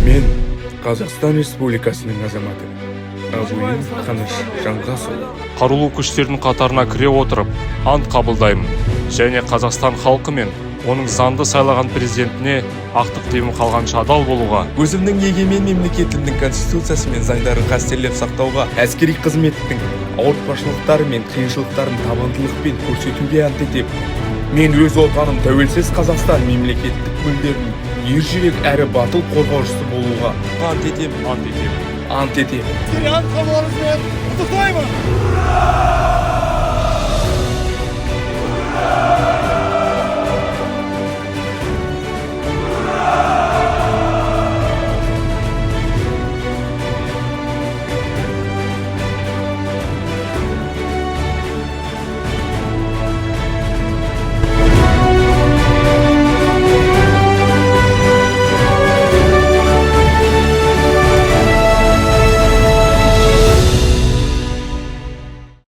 Мен Қазақстан Республикасының азаматы Абуин Қаныш Жанғасұлы. Қарулы күштердің қатарына кіре отырып, ант қабылдаймын және Қазақстан халқы мен оның заңды сайлаған президентіне ақтық демім қалғанша адал болуға, Өзімнің егемен мемлекетімнің конституциясы мен заңдарын қастерлеп сақтауға, әскери қызметтің ауыртпашылықтары мен қиыншылықтарын табандылықпен көрсетуге ант етемін. Мен өз отаным тәуелсіз Қазақстан мемлекеттік мүддерінің ержүрек әрі батыл қорғаушысы болуға ант етемін. ант етемін. Ант қабылдарыңызбен құттықтаймын.